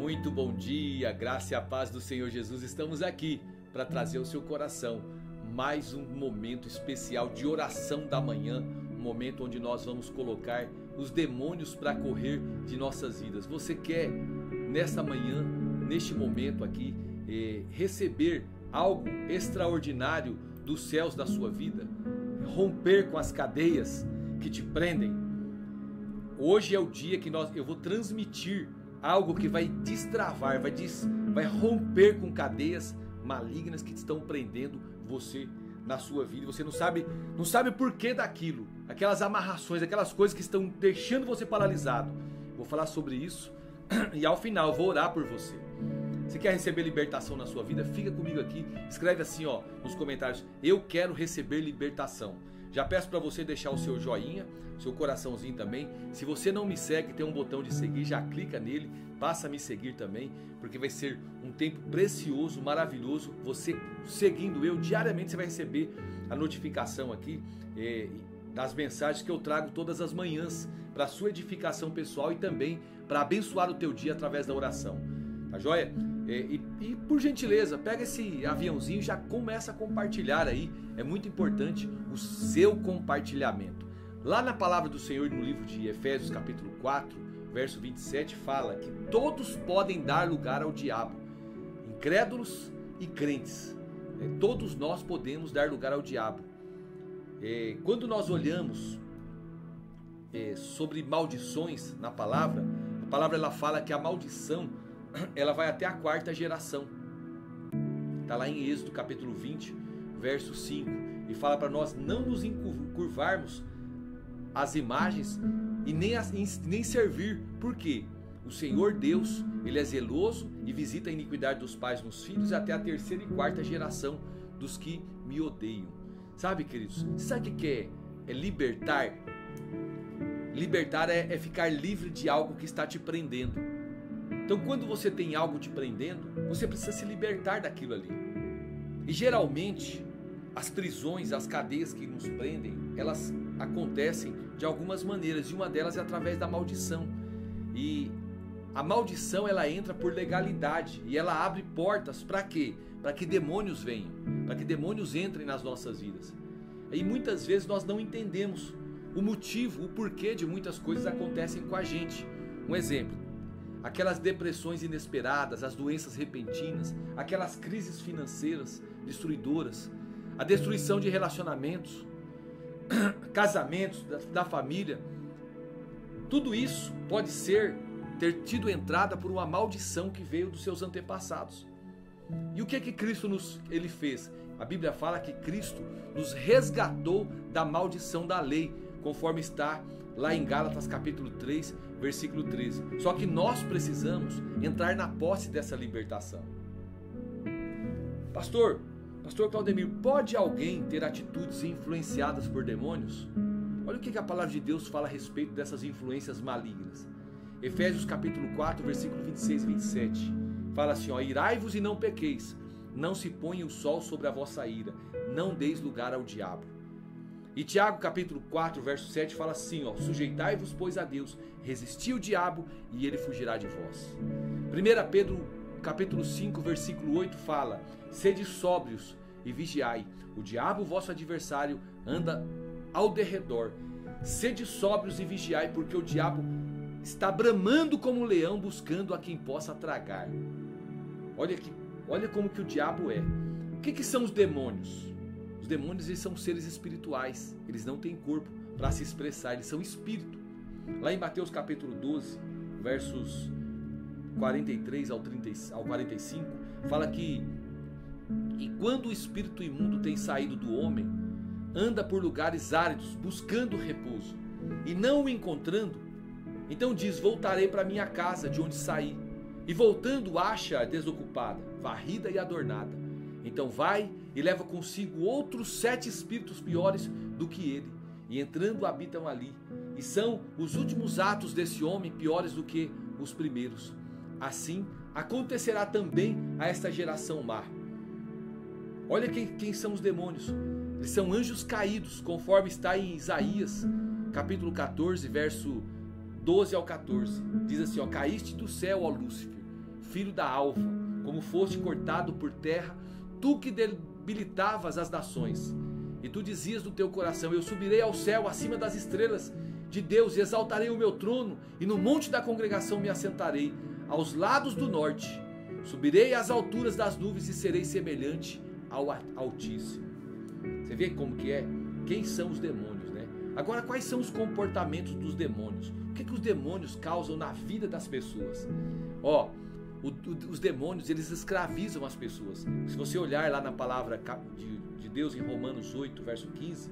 Muito bom dia, graça e a paz do Senhor Jesus. Estamos aqui para trazer ao seu coração mais um momento especial de oração da manhã, um momento onde nós vamos colocar os demônios para correr de nossas vidas. Você quer, nesta manhã, neste momento aqui, receber algo extraordinário dos céus da sua vida? Romper com as cadeias que te prendem? Hoje é o dia que eu vou transmitir algo que vai destravar, vai romper com cadeias malignas que estão prendendo você na sua vida. Você não sabe o porquê daquilo, aquelas amarrações, aquelas coisas que estão deixando você paralisado. Vou falar sobre isso e ao final eu vou orar por você. Você quer receber libertação na sua vida? Fica comigo aqui, escreve assim nos comentários: eu quero receber libertação. Já peço para você deixar o seu joinha, seu coraçãozinho também. Se você não me segue, tem um botão de seguir, já clica nele, passa a me seguir também, porque vai ser um tempo precioso, maravilhoso. Você seguindo eu, diariamente você vai receber a notificação aqui das mensagens que eu trago todas as manhãs para sua edificação pessoal e também para abençoar o teu dia através da oração. Tá joia? E por gentileza, pega esse aviãozinho e já começa a compartilhar aí. É muito importante o seu compartilhamento. Lá na palavra do Senhor, no livro de Efésios capítulo 4, verso 27, fala que todos podem dar lugar ao diabo, incrédulos e crentes. Todos nós podemos dar lugar ao diabo. Quando nós olhamos sobre maldições na palavra, a palavra ela fala que a maldição ela vai até a quarta geração. Está lá em Êxodo capítulo 20, verso 5. E fala para nós não nos encurvarmos às imagens e nem servir. Por quê? O Senhor Deus, Ele é zeloso e visita a iniquidade dos pais nos filhos até a terceira e quarta geração dos que me odeiam. Sabe, queridos? Sabe o que é libertar? Libertar é ficar livre de algo que está te prendendo. Então, quando você tem algo te prendendo, você precisa se libertar daquilo ali. E geralmente, as prisões, as cadeias que nos prendem, elas acontecem de algumas maneiras. E uma delas é através da maldição. E a maldição, ela entra por legalidade. E ela abre portas para quê? Para que demônios venham. Para que demônios entrem nas nossas vidas. E muitas vezes nós não entendemos o motivo, o porquê de muitas coisas acontecem com a gente. Um exemplo: aquelas depressões inesperadas, as doenças repentinas, aquelas crises financeiras destruidoras, a destruição de relacionamentos, casamentos, da família. Tudo isso pode ter tido entrada por uma maldição que veio dos seus antepassados. E o que Cristo ele fez? A Bíblia fala que Cristo nos resgatou da maldição da lei, conforme está lá em Gálatas capítulo 3, versículo 13. Só que nós precisamos entrar na posse dessa libertação. Pastor Claudemir, pode alguém ter atitudes influenciadas por demônios? Olha o que a palavra de Deus fala a respeito dessas influências malignas. Efésios capítulo 4, versículo 26 e 27. Fala assim: irai-vos e não pequeis, não se ponha o sol sobre a vossa ira, não deis lugar ao diabo. E Tiago capítulo 4, verso 7 fala assim: sujeitai-vos, pois, a Deus, resisti o diabo e ele fugirá de vós. 1 Pedro capítulo 5, versículo 8 fala: sede sóbrios e vigiai, o diabo, vosso adversário, anda ao derredor. Sede sóbrios e vigiai, porque o diabo está bramando como um leão, buscando a quem possa tragar. Olha como que o diabo é. O que são os demônios? Os demônios, eles são seres espirituais. Eles não têm corpo para se expressar, eles são espírito. Lá em Mateus capítulo 12, versos 43 ao 45, fala que e quando o espírito imundo tem saído do homem, anda por lugares áridos, buscando repouso, e não o encontrando, então diz: voltarei para minha casa de onde saí. E voltando, acha desocupada, varrida e adornada. Então vai e leva consigo outros 7 espíritos piores do que ele, e entrando habitam ali. E são os últimos atos desse homem piores do que os primeiros. Assim acontecerá também a esta geração má. Olha quem são os demônios. Eles são anjos caídos, conforme está em Isaías capítulo 14, verso 12 ao 14. Diz assim: caíste do céu, ó Lúcifer, filho da alva, como foste cortado por terra, tu que debilitavas as nações. E tu dizias no teu coração: eu subirei ao céu acima das estrelas de Deus, e exaltarei o meu trono, e no monte da congregação me assentarei, aos lados do norte. Subirei às alturas das nuvens e serei semelhante ao Altíssimo. Você vê como que é? Quem são os demônios, né? Agora, quais são os comportamentos dos demônios? O que os demônios causam na vida das pessoas? Os demônios, eles escravizam as pessoas. Se você olhar lá na palavra de Deus em Romanos 8, verso 15,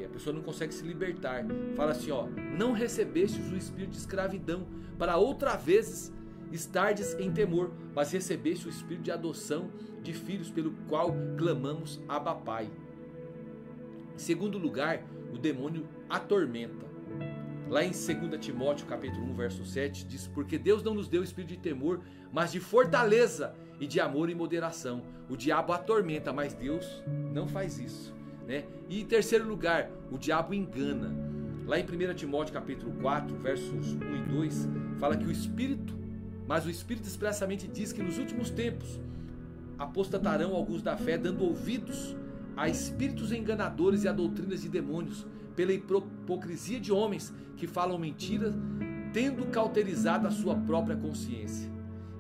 a pessoa não consegue se libertar. Fala assim, não recebestes o espírito de escravidão para outra vez estardes em temor, mas recebeste o espírito de adoção de filhos, pelo qual clamamos Abba Pai. Em segundo lugar, o demônio atormenta. Lá em 2 Timóteo capítulo 1, verso 7, diz: porque Deus não nos deu espírito de temor, mas de fortaleza e de amor e moderação. O diabo atormenta, mas Deus não faz isso, né? E em terceiro lugar, o diabo engana. Lá em 1 Timóteo capítulo 4, versos 1 e 2, fala que o Espírito expressamente diz que nos últimos tempos apostatarão alguns da fé, dando ouvidos a espíritos enganadores e a doutrinas de demônios, pela hipocrisia de homens que falam mentiras, tendo cauterizado a sua própria consciência.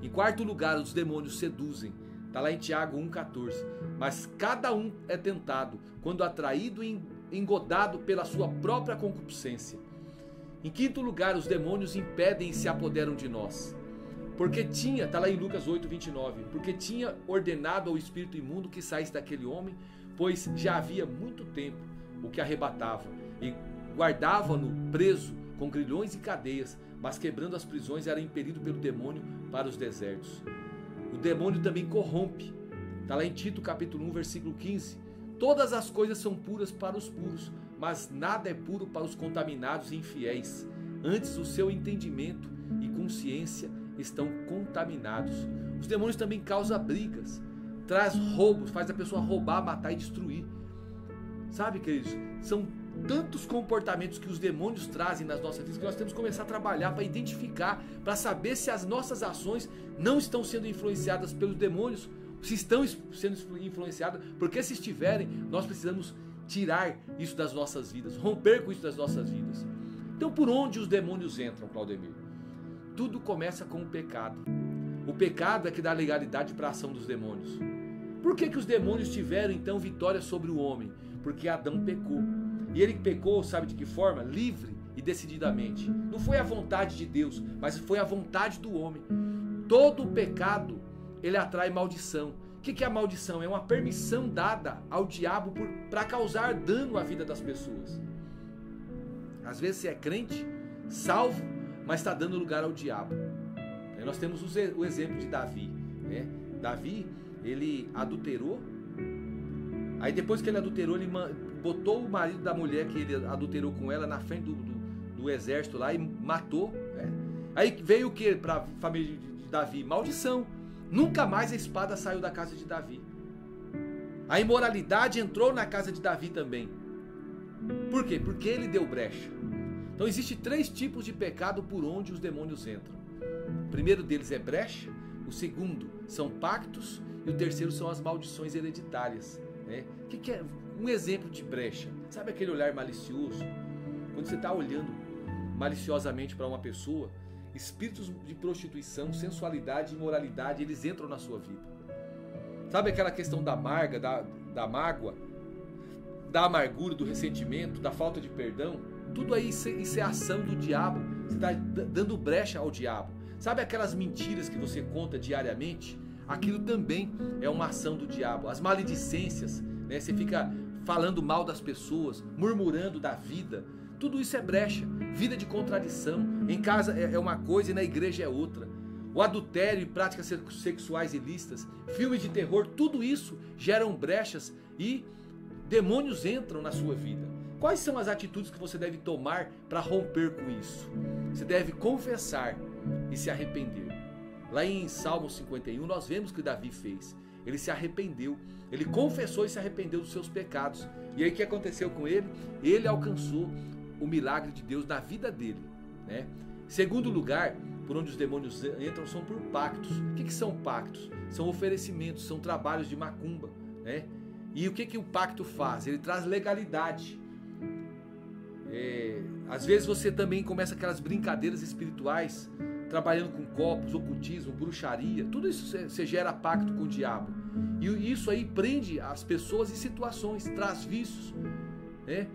Em quarto lugar, os demônios seduzem. Está lá em Tiago 1,14. Mas cada um é tentado, quando atraído e engodado pela sua própria concupiscência. Em quinto lugar, os demônios impedem e se apoderam de nós. Porque está lá em Lucas 8,29, porque tinha ordenado ao espírito imundo que saísse daquele homem, pois já havia muito tempo o que arrebatava, e guardava-no preso com grilhões e cadeias, mas quebrando as prisões era impelido pelo demônio para os desertos. O demônio também corrompe. Está lá em Tito capítulo 1, versículo 15. Todas as coisas são puras para os puros, mas nada é puro para os contaminados e infiéis. Antes o seu entendimento e consciência estão contaminados. Os demônios também causam brigas, traz roubos, faz a pessoa roubar, matar e destruir. Sabe, queridos, são tantos comportamentos que os demônios trazem nas nossas vidas que nós temos que começar a trabalhar para identificar, para saber se as nossas ações não estão sendo influenciadas pelos demônios, se estão sendo influenciadas, porque se estiverem, nós precisamos tirar isso das nossas vidas, romper com isso das nossas vidas. Então, por onde os demônios entram, Claudemir? Tudo começa com o pecado. O pecado é que dá legalidade para a ação dos demônios. Por que os demônios tiveram então vitória sobre o homem? Porque Adão pecou. E ele pecou, sabe de que forma? Livre e decididamente. Não foi a vontade de Deus, mas foi a vontade do homem. Todo pecado, ele atrai maldição. O que é a maldição? É uma permissão dada ao diabo para causar dano à vida das pessoas. Às vezes você é crente, salvo, mas está dando lugar ao diabo. Aí nós temos o exemplo de Davi, né? Davi, ele adulterou. Aí depois que ele adulterou, ele botou o marido da mulher que ele adulterou com ela na frente do exército lá e matou, né? Aí veio o que para a família de Davi? Maldição. Nunca mais a espada saiu da casa de Davi. A imoralidade entrou na casa de Davi também. Por quê? Porque ele deu brecha. Então existem 3 tipos de pecado por onde os demônios entram. O primeiro deles é brecha, o segundo são pactos e o terceiro são as maldições hereditárias, né? O que é um exemplo de brecha? Sabe aquele olhar malicioso? Quando você está olhando maliciosamente para uma pessoa, espíritos de prostituição, sensualidade e imoralidade, eles entram na sua vida. Sabe aquela questão da mágoa, da amargura, do ressentimento, da falta de perdão? Tudo aí, isso é ação do diabo. Você está dando brecha ao diabo. Sabe aquelas mentiras que você conta diariamente? Aquilo também é uma ação do diabo. As maledicências, né? Você fica falando mal das pessoas, murmurando da vida. Tudo isso é brecha. Vida de contradição. Em casa é uma coisa e na igreja é outra. O adultério e práticas sexuais ilícitas, filmes de terror, tudo isso geram brechas e demônios entram na sua vida. Quais são as atitudes que você deve tomar para romper com isso? Você deve confessar e se arrepender. Lá em Salmo 51 nós vemos o que Davi fez. Ele se arrependeu, ele confessou e se arrependeu dos seus pecados. E aí o que aconteceu com ele? Ele alcançou o milagre de Deus na vida dele, né? Segundo lugar, por onde os demônios entram são por pactos. O que são pactos? São oferecimentos, são trabalhos de macumba, né? E o que o pacto faz? Ele traz legalidade. Às vezes você também começa aquelas brincadeiras espirituais, trabalhando com copos, ocultismo, bruxaria, tudo isso você gera pacto com o diabo. E isso aí prende as pessoas em situações, traz vícios, né?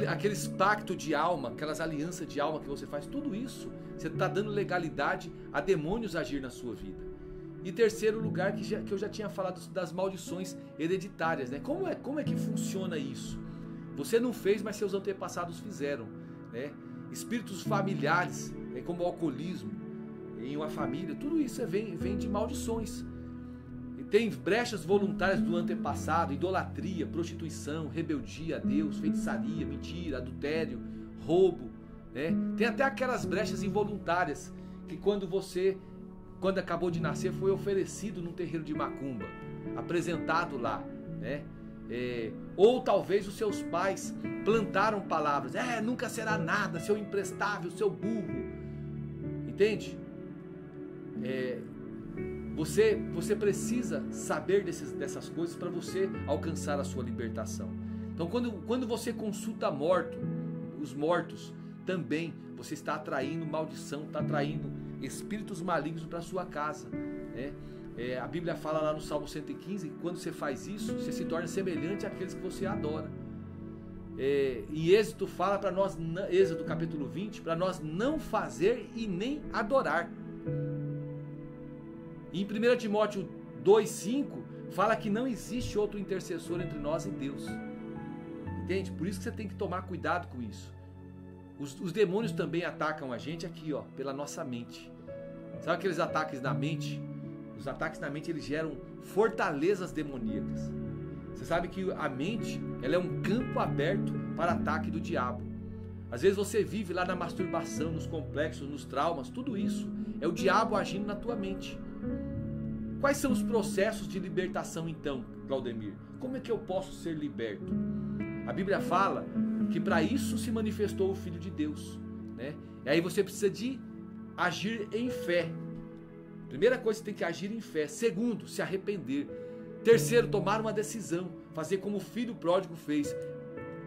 Aqueles pactos de alma, aquelas alianças de alma que você faz, tudo isso você está dando legalidade a demônios agir na sua vida. E terceiro lugar, que eu já tinha falado das maldições hereditárias, né? Como é que funciona isso? Você não fez, mas seus antepassados fizeram, né? Espíritos familiares, como o alcoolismo em uma família, tudo isso vem de maldições. E tem brechas voluntárias do antepassado, idolatria, prostituição, rebeldia a Deus, feitiçaria, mentira, adultério, roubo, né? Tem até aquelas brechas involuntárias que quando acabou de nascer foi oferecido num terreiro de macumba, apresentado lá, né? Ou talvez os seus pais plantaram palavras, nunca será nada, seu imprestável, seu burro, entende? Você precisa saber dessas coisas para você alcançar a sua libertação. Então quando você consulta os mortos, também você está atraindo maldição, está atraindo espíritos malignos para sua casa, né? A Bíblia fala lá no Salmo 115 que quando você faz isso, você se torna semelhante àqueles que você adora. Em Êxodo fala para nós, Êxodo capítulo 20, para nós não fazer e nem adorar. E em 1 Timóteo 2,5 fala que não existe outro intercessor entre nós e Deus. Entende? Por isso que você tem que tomar cuidado com isso. Os demônios também atacam a gente aqui, ó, pela nossa mente. Sabe aqueles ataques na mente? Os ataques na mente, eles geram fortalezas demoníacas. Você sabe que a mente, ela é um campo aberto para ataque do diabo. Às vezes você vive lá na masturbação, nos complexos, nos traumas, tudo isso é o diabo agindo na tua mente. Quais são os processos de libertação então, Claudemir? Como é que eu posso ser liberto? A Bíblia fala que para isso se manifestou o Filho de Deus, né? E aí você precisa de agir em fé. Primeira coisa, você tem que agir em fé. Segundo, se arrepender. Terceiro, tomar uma decisão, fazer como o filho pródigo fez.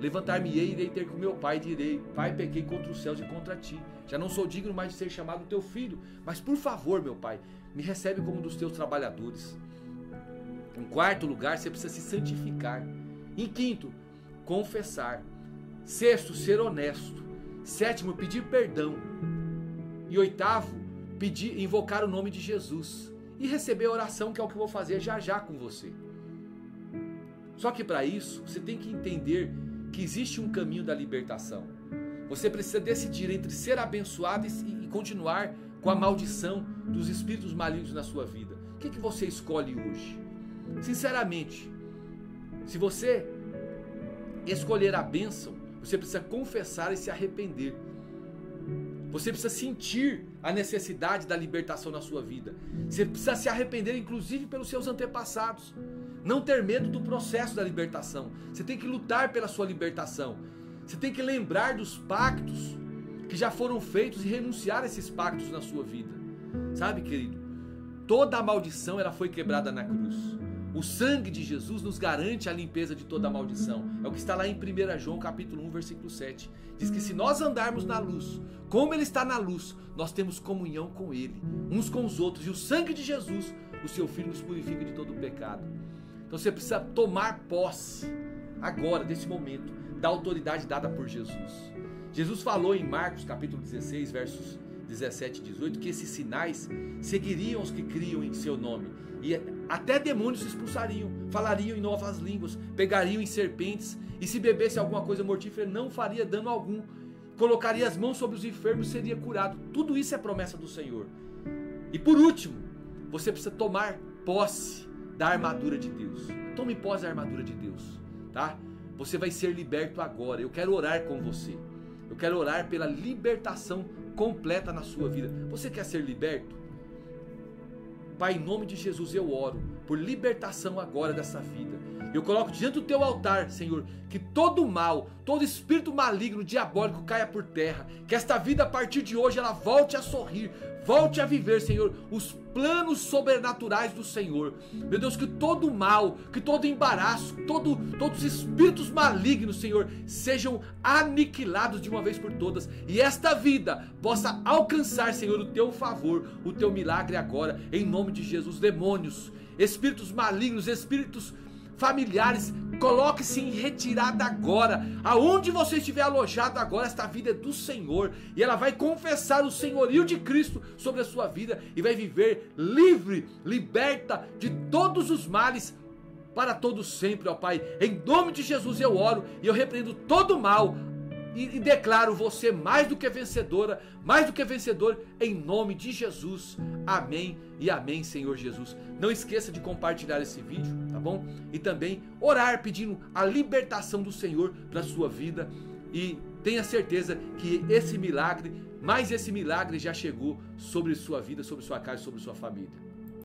Levantar-me-ei, irei ter com meu pai e direi: Pai, pequei contra os céus e contra ti. Já não sou digno mais de ser chamado teu filho, mas por favor, meu pai, me recebe como um dos teus trabalhadores. Em quarto lugar, você precisa se santificar. Em quinto, confessar. Sexto, ser honesto. Sétimo, pedir perdão. E oitavo, invocar o nome de Jesus. E receber a oração, que é o que eu vou fazer já já com você. Só que para isso, você tem que entender que existe um caminho da libertação. Você precisa decidir entre ser abençoado e continuar com a maldição dos espíritos malignos na sua vida. O que você escolhe hoje? Sinceramente, se você escolher a bênção, você precisa confessar e se arrepender. Você precisa sentir a necessidade da libertação na sua vida. Você precisa se arrepender, inclusive, pelos seus antepassados. Não ter medo do processo da libertação. Você tem que lutar pela sua libertação. Você tem que lembrar dos pactos que já foram feitos e renunciar a esses pactos na sua vida. Sabe, querido? Toda a maldição ela foi quebrada na cruz. O sangue de Jesus nos garante a limpeza de toda a maldição. É o que está lá em 1 João capítulo 1, versículo 7. Diz que se nós andarmos na luz, como Ele está na luz, nós temos comunhão com Ele, uns com os outros. E o sangue de Jesus, o seu Filho, nos purifica de todo o pecado. Então você precisa tomar posse, agora, desse momento, da autoridade dada por Jesus. Jesus falou em Marcos capítulo 16, versos 17 e 18, que esses sinais seguiriam os que criam em seu nome. E até demônios se expulsariam, falariam em novas línguas, pegariam em serpentes, e se bebesse alguma coisa mortífera não faria dano algum, colocaria as mãos sobre os enfermos e seria curado. Tudo isso é promessa do Senhor. E por último, você precisa tomar posse da armadura de Deus. Tome posse da armadura de Deus, tá? Você vai ser liberto agora. Eu quero orar com você. Eu quero orar pela libertação completa na sua vida. Você quer ser liberto? Pai, em nome de Jesus eu oro por libertação agora dessa vida. Eu coloco diante do teu altar, Senhor, que todo mal, todo espírito maligno, diabólico caia por terra. Que esta vida a partir de hoje ela volte a sorrir, volte a viver, Senhor, os planos sobrenaturais do Senhor. Meu Deus, que todo mal, que todo embaraço, todos os espíritos malignos, Senhor, sejam aniquilados de uma vez por todas. E esta vida possa alcançar, Senhor, o teu favor, o teu milagre agora, em nome de Jesus. Demônios, espíritos malignos, espíritos familiares, coloque-se em retirada agora. Aonde você estiver alojado agora, esta vida é do Senhor, e ela vai confessar o senhorio de Cristo sobre a sua vida, e vai viver livre, liberta de todos os males, para todos sempre, ó Pai. Em nome de Jesus eu oro, e eu repreendo todo o mal, e declaro você mais do que vencedora, mais do que vencedor, em nome de Jesus. Amém e amém, Senhor Jesus. Não esqueça de compartilhar esse vídeo, tá bom? E também orar pedindo a libertação do Senhor para a sua vida. E tenha certeza que esse milagre, mais esse milagre já chegou sobre sua vida, sobre sua casa, sobre sua família.